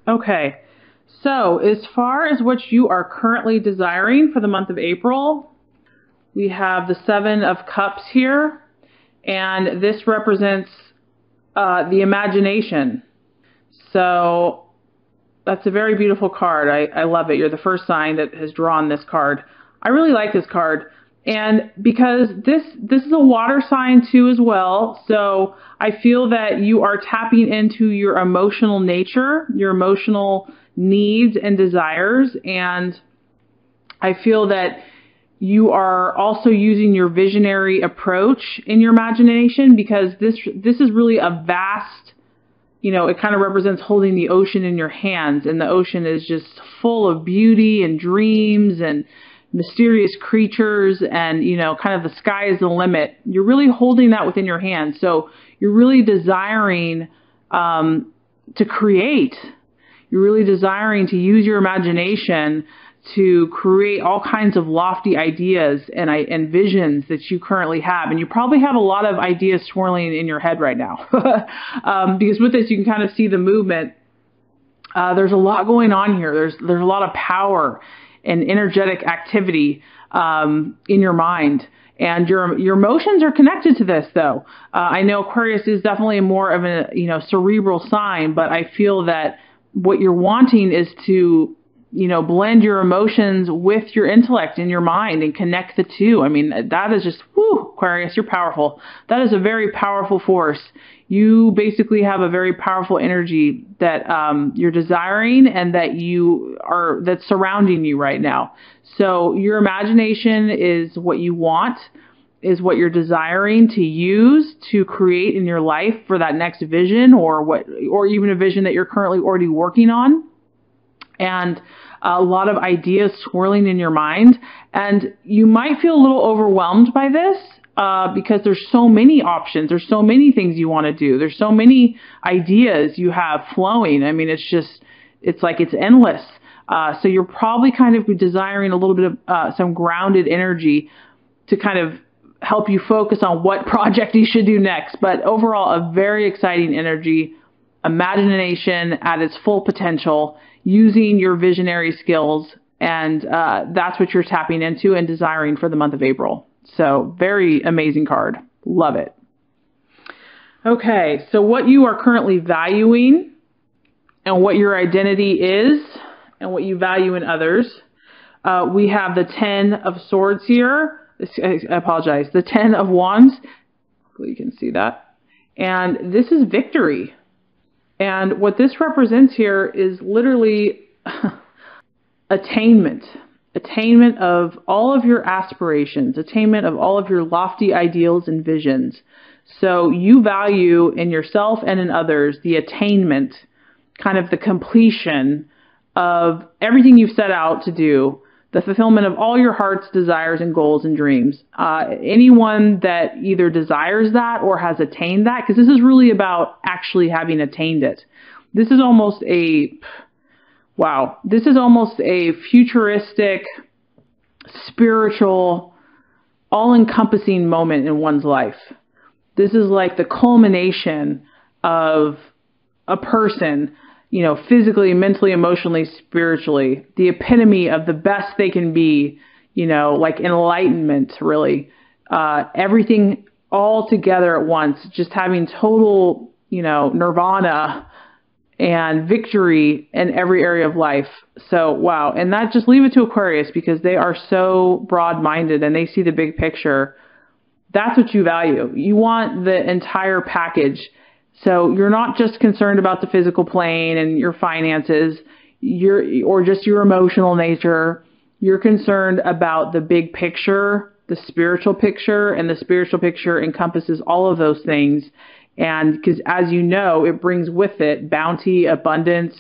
Okay. So as far as what you are currently desiring for the month of April, we have the Seven of Cups here, and this represents the imagination. So that's a very beautiful card. I love it. You're the first sign that has drawn this card. I really like this card. And because this is a water sign too as well, so I feel that you are tapping into your emotional nature, your emotional needs and desires, and I feel that you are also using your visionary approach in your imagination, because this is really a vast, it kind of represents holding the ocean in your hands, and the ocean is just full of beauty and dreams and mysterious creatures, and, kind of the sky is the limit. You're really holding that within your hands. So you're really desiring to create. You're really desiring to use your imagination to create all kinds of lofty ideas and visions that you currently have. And you probably have a lot of ideas swirling in your head right now. Because with this, you can kind of see the movement. There's a lot going on here. There's a lot of power and energetic activity in your mind. And your emotions are connected to this, though. I know Aquarius is definitely more of a cerebral sign, but I feel that what you're wanting is to blend your emotions with your intellect and your mind and connect the two. I mean, that is just, whoo, Aquarius, you're powerful. That is a very powerful force. You basically have a very powerful energy that you're desiring and that's surrounding you right now. So your imagination is what you want, is what you're desiring to use to create in your life for that next vision, or even a vision that you're currently already working on. And a lot of ideas swirling in your mind. And you might feel a little overwhelmed by this because there's so many options. There's so many things you want to do. There's so many ideas you have flowing. I mean, it's like it's endless. So you're probably kind of desiring a little bit of some grounded energy to kind of help you focus on what project you should do next. But overall, a very exciting energy, imagination at its full potential, using your visionary skills, and that's what you're tapping into and desiring for the month of April. So very amazing card. Love it. Okay, so what you are currently valuing and what your identity is and what you value in others. We have the 10 of Swords here. I apologize. The 10 of Wands. Hopefully you can see that. And this is victory. And what this represents here is literally attainment of all of your aspirations, attainment of all of your lofty ideals and visions. So you value in yourself and in others the attainment, kind of the completion of everything you've set out to do, the fulfillment of all your heart's desires and goals and dreams. Anyone that either desires that or has attained that, because this is really about actually having attained it. This is almost a futuristic, spiritual, all-encompassing moment in one's life. This is like the culmination of a person, physically, mentally, emotionally, spiritually, the epitome of the best they can be, like enlightenment, really. Everything all together at once, just having total, nirvana and victory in every area of life. So, wow. And that, just leave it to Aquarius, because they are so broad-minded and they see the big picture. That's what you value. You want the entire package. So you're not just concerned about the physical plane and your finances, or just your emotional nature. You're concerned about the big picture, the spiritual picture, and the spiritual picture encompasses all of those things. And because, as you know, it brings with it bounty, abundance,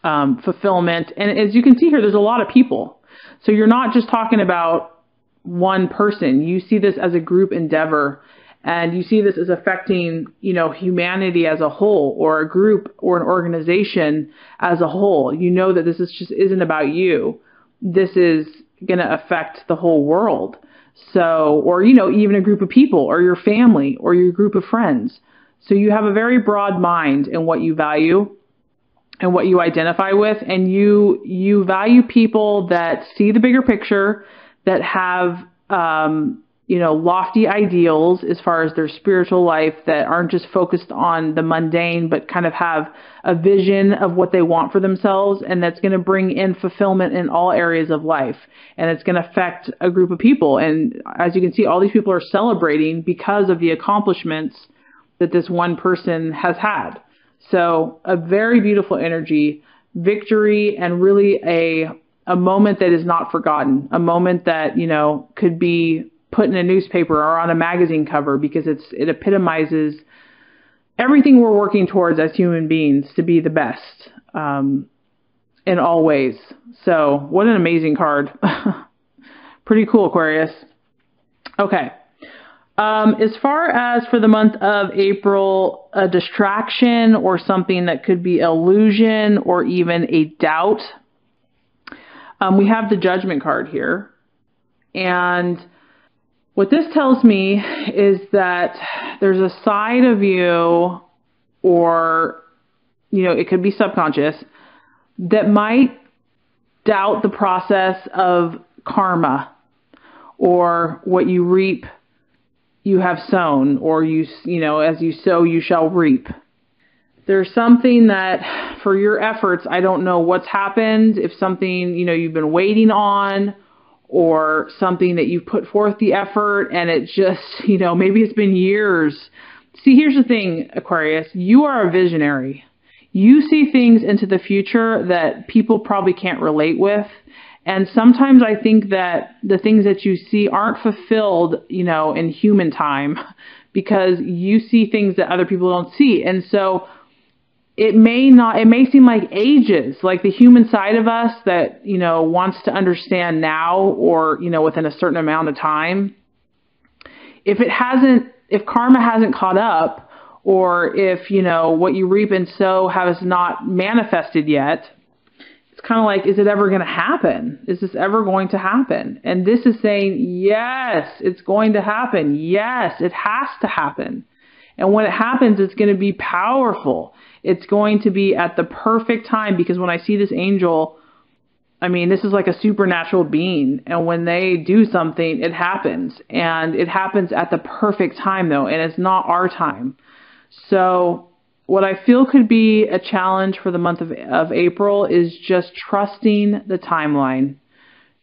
fulfillment. And as you can see here, there's a lot of people. So you're not just talking about one person. You see this as a group endeavor. And you see this as affecting, humanity as a whole, or a group or an organization as a whole. You know that this isn't about you. This is going to affect the whole world. So, or, even a group of people, or your family, or your group of friends. So you have a very broad mind in what you value. and what you identify with, and you value people that see the bigger picture, that have lofty ideals as far as their spiritual life, that aren't just focused on the mundane, but kind of have a vision of what they want for themselves, and that's going to bring in fulfillment in all areas of life, and it's going to affect a group of people. And as you can see, all these people are celebrating because of the accomplishments that this one person has had. So a very beautiful energy, victory, and really a moment that is not forgotten, a moment that, could be put in a newspaper or on a magazine cover, because it epitomizes everything we're working towards as human beings to be the best in all ways. So what an amazing card. Pretty cool, Aquarius. Okay. As far as for the month of April, a distraction or something that could be illusion or even a doubt, we have the Judgment card here. And what this tells me is that there's a side of you, or, it could be subconscious, that might doubt the process of karma, or what you reap you have sown, or as you sow, you shall reap. There's something that for your efforts, I don't know what's happened, if something, you've been waiting on, or something that you've put forth the effort and it just, maybe it's been years. See, here's the thing, Aquarius, you are a visionary. You see things into the future that people probably can't relate with. And sometimes I think that the things that you see aren't fulfilled, in human time, because you see things that other people don't see. And so it may seem like ages, like the human side of us that, wants to understand now, or, within a certain amount of time. If karma hasn't caught up, or if, what you reap and sow has not manifested yet, it's kind of like, is it ever going to happen? Is this ever going to happen? And this is saying, yes, it's going to happen. Yes, it has to happen. And when it happens, it's going to be powerful. It's going to be at the perfect time, because when I see this angel, this is like a supernatural being. And when they do something, it happens. And it happens at the perfect time, though. And it's not our time. So what I feel could be a challenge for the month of April is just trusting the timeline.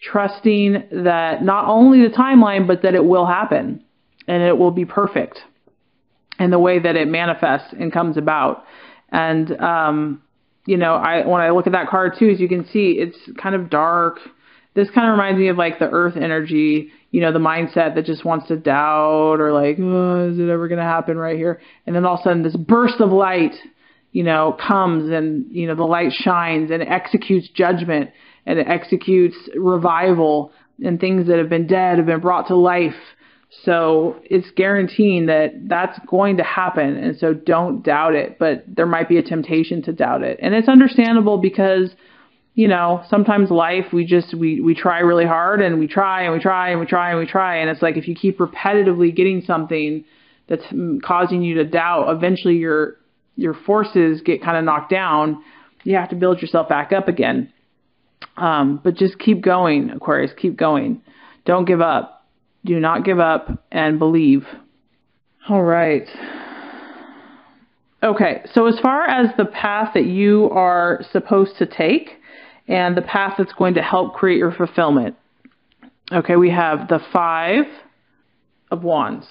Trusting that not only the timeline, but that it will happen. And it will be perfect in the way that it manifests and comes about. And, when I look at that card too, as you can see, it's kind of dark. This kind of reminds me of like the earth energy, the mindset that just wants to doubt, or like, oh, is it ever going to happen right here? And then all of a sudden this burst of light, comes, and, the light shines, and it executes judgment, and it executes revival, and things that have been dead have been brought to life. So it's guaranteeing that that's going to happen. And so don't doubt it, but there might be a temptation to doubt it. And it's understandable, because, sometimes life, we try really hard, and we try and we try and we try and we try. And it's like, if you keep repetitively getting something that's causing you to doubt, eventually your forces get kind of knocked down. You have to build yourself back up again. But just keep going, Aquarius, keep going. Don't give up. Do not give up, and believe. All right. Okay, so as far as the path that you are supposed to take, and the path that's going to help create your fulfillment. Okay, we have the 5 of Wands.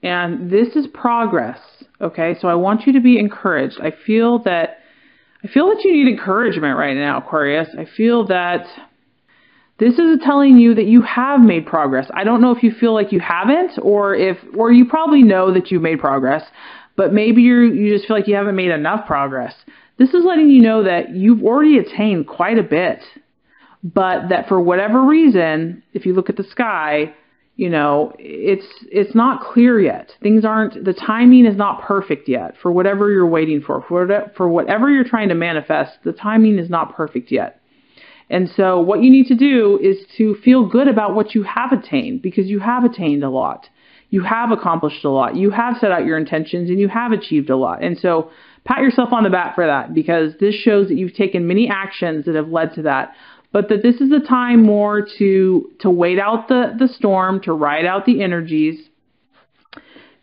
And this is progress. Okay, so I want you to be encouraged. I feel that you need encouragement right now, Aquarius. I feel that this is telling you that you have made progress. I don't know if you feel like you haven't, or you probably know that you've made progress, but maybe you just feel like you haven't made enough progress. This is letting you know that you've already attained quite a bit, but that for whatever reason, if you look at the sky, it's not clear yet. The timing is not perfect yet for whatever you're waiting for. For whatever you're trying to manifest, the timing is not perfect yet. And so what you need to do is to feel good about what you have attained, because you have attained a lot. You have accomplished a lot. You have set out your intentions, and you have achieved a lot. And so pat yourself on the back for that, because this shows that you've taken many actions that have led to that. But that this is a time more to wait out the storm, to ride out the energies,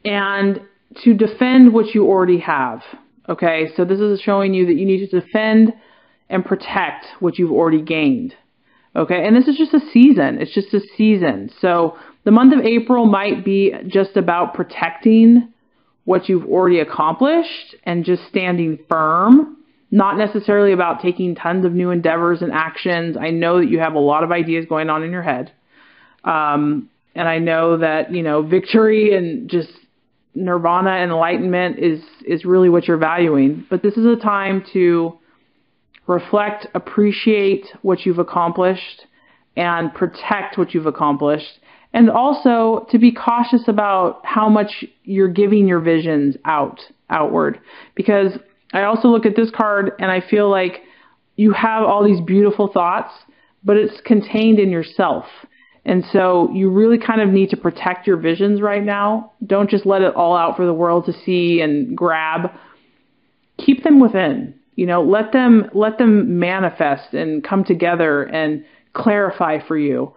and to defend what you already have. Okay, so this is showing you that you need to defend and protect what you've already gained. Okay, and this is just a season. It's just a season. So the month of April might be just about protecting what you've already accomplished and just standing firm, not necessarily about taking tons of new endeavors and actions. I know that you have a lot of ideas going on in your head. And I know that, you know, victory and just nirvana and enlightenment is really what you're valuing. But this is a time to reflect, appreciate what you've accomplished, and protect what you've accomplished. And also to be cautious about how much you're giving your visions outward. Because I also look at this card and I feel like you have all these beautiful thoughts, but it's contained in yourself. And so you really kind of need to protect your visions right now. Don't just let it all out for the world to see and grab. Keep them within. You know, let them manifest and come together and clarify for you.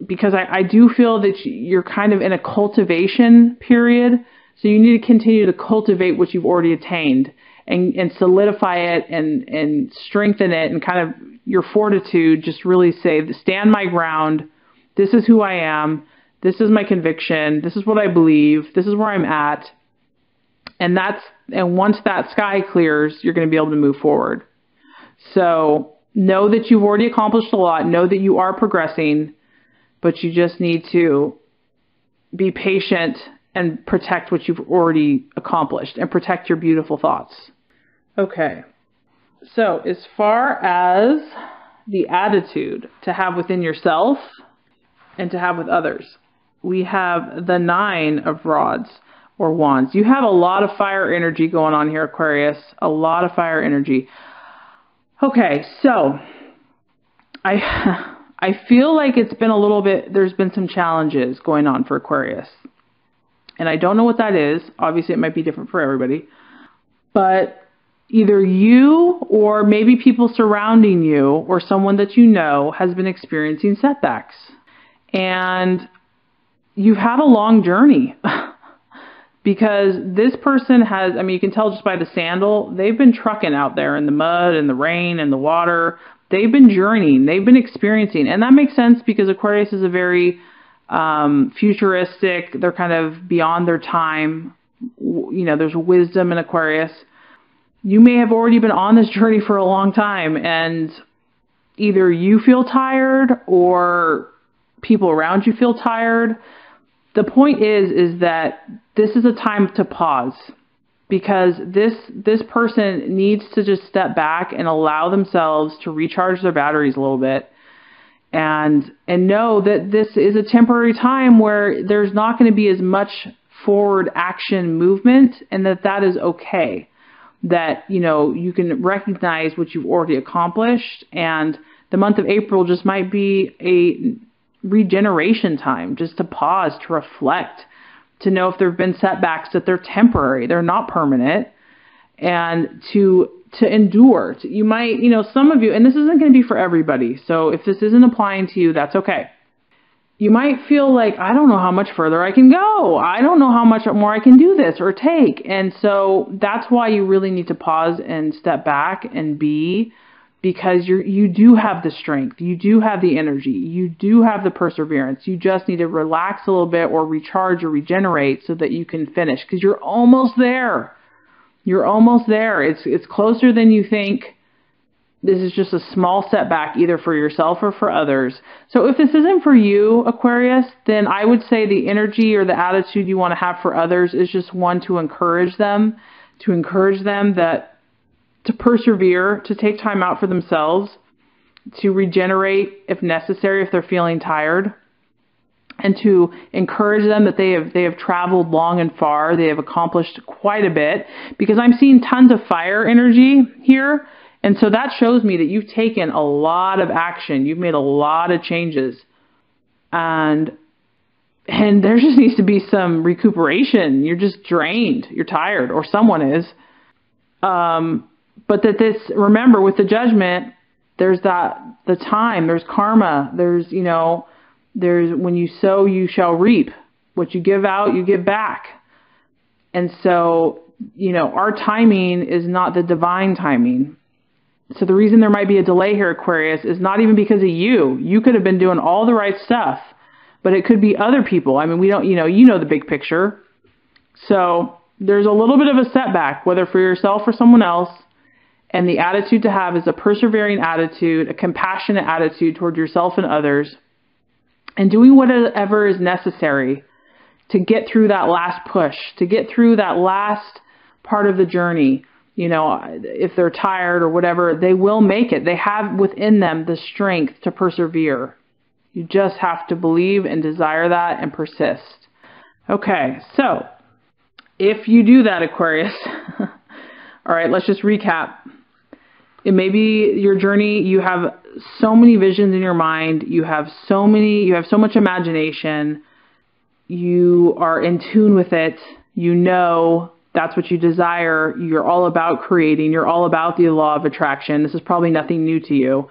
Because I do feel that you're kind of in a cultivation period. So you need to continue to cultivate what you've already attained and solidify it and strengthen it, and kind of your fortitude. Just really say, stand my ground. This is who I am. This is my conviction. This is what I believe. This is where I'm at. And once that sky clears, you're going to be able to move forward. So know that you've already accomplished a lot. Know that you are progressing, but you just need to be patient and protect what you've already accomplished and protect your beautiful thoughts. Okay. So as far as the attitude to have within yourself and to have with others, we have the 9 of rods or wands. You have a lot of fire energy going on here, Aquarius. A lot of fire energy. Okay, so I feel like it's been a little bit, there's been some challenges going on for Aquarius. And I don't know what that is. Obviously, it might be different for everybody. But either you or maybe people surrounding you or someone that you know has been experiencing setbacks. And you've had a long journey. Because this person has, I mean, you can tell just by the sandal, they've been trucking out there in the mud and the rain and the water. They've been journeying. They've been experiencing. And that makes sense because Aquarius is a very futuristic. They're kind of beyond their time. You know, there's wisdom in Aquarius. You may have already been on this journey for a long time, and either you feel tired or people around you feel tired. The point is that this is a time to pause, because this person needs to just step back and allow themselves to recharge their batteries a little bit, and know that this is a temporary time where there's not going to be as much forward action movement, and that is okay. That, you know, you can recognize what you've already accomplished, and the month of April just might be a regeneration time, just to pause, to reflect, to know if there have been setbacks, that they're temporary, they're not permanent, and to endure. You might, you know, some of you, and this isn't going to be for everybody, so if this isn't applying to you, that's okay. You might feel like, I don't know how much further I can go. I don't know how much more I can do this or take. And so that's why you really need to pause and step back and be, because you do have the strength. You do have the energy. You do have the perseverance. You just need to relax a little bit or recharge or regenerate so that you can finish, because you're almost there. You're almost there. It's closer than you think. This is just a small setback, either for yourself or for others. So if this isn't for you, Aquarius, then I would say the energy or the attitude you want to have for others is just one to encourage them that to persevere, to take time out for themselves, to regenerate if necessary, if they're feeling tired, and to encourage them that they have traveled long and far. They have accomplished quite a bit, because I'm seeing tons of fire energy here. And so that shows me that you've taken a lot of action. You've made a lot of changes. And And there just needs to be some recuperation. You're just drained. You're tired, or someone is. But that this, remember, with the judgment, there's the time, there's karma, there's when you sow, you shall reap. What you give out, you give back. And so, our timing is not the divine timing. So the reason there might be a delay here, Aquarius, is not even because of you. You could have been doing all the right stuff, but it could be other people. I mean, we don't, you know the big picture. So there's a little bit of a setback, whether for yourself or someone else. And the attitude to have is a persevering attitude, a compassionate attitude toward yourself and others, and doing whatever is necessary to get through that last push, to get through that last part of the journey. If they're tired or whatever, they will make it. They have within them the strength to persevere. You just have to believe and desire that and persist. Okay, so if you do that, Aquarius, all right, let's just recap. It may be your journey. You have so many visions in your mind. You have so much imagination. You are in tune with it. That's what you desire. You're all about creating. You're all about the law of attraction. This is probably nothing new to you.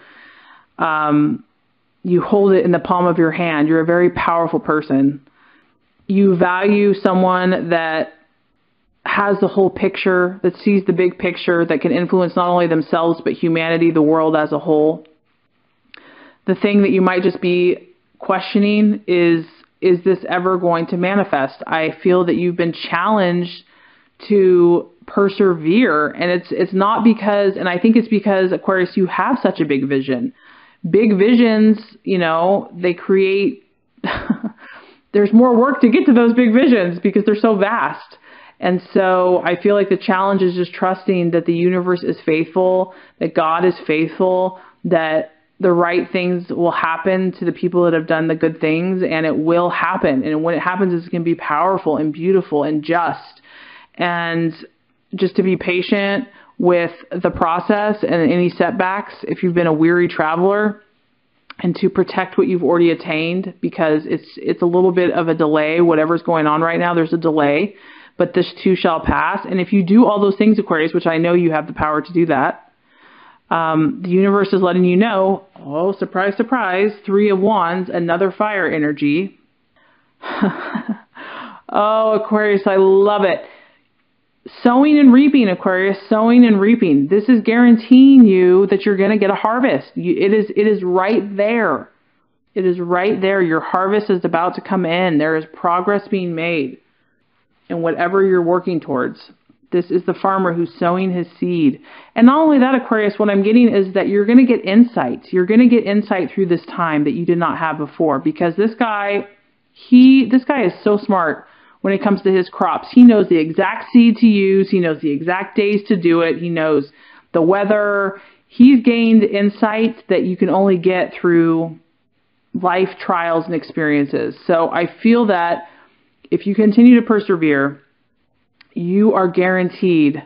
You hold it in the palm of your hand. You're a very powerful person. You value someone that has the whole picture, that sees the big picture, that can influence not only themselves, but humanity, the world as a whole. The thing that you might just be questioning is this ever going to manifest? I feel that you've been challenged to persevere, and it's not because, and I think it's because, Aquarius, you have such a big vision. Big visions, they create, there's more work to get to those big visions because they're so vast. And so I feel like the challenge is just trusting that the universe is faithful, that God is faithful, that the right things will happen to the people that have done the good things, and it will happen. And when it happens, it's going to be powerful and beautiful and just. And just to be patient with the process and any setbacks, if you've been a weary traveler, and to protect what you've already attained, because it's a little bit of a delay. Whatever's going on right now, there's a delay, but this too shall pass. And if you do all those things, Aquarius, which I know you have the power to do that, the universe is letting you know, oh, surprise, surprise, 3 of Wands, another fire energy. Oh, Aquarius, I love it. Sowing and reaping, Aquarius, sowing and reaping. This is guaranteeing you that you're going to get a harvest. It is right there. It is right there. Your harvest is about to come in. There is progress being made in whatever you're working towards. This is the farmer who's sowing his seed. And not only that, Aquarius, what I'm getting is that you're going to get insight. You're going to get insight through this time that you did not have before, because this guy is so smart. When it comes to his crops, he knows the exact seed to use. He knows the exact days to do it. He knows the weather. He's gained insight that you can only get through life trials and experiences. So I feel that if you continue to persevere, you are guaranteed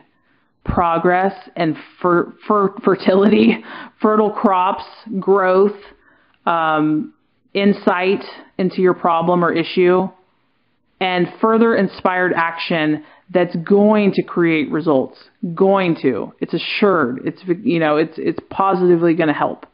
progress and fertility, fertile crops, growth, insight into your problem or issue, and further inspired action that's going to create results. Going to. It's assured. It's positively going to help.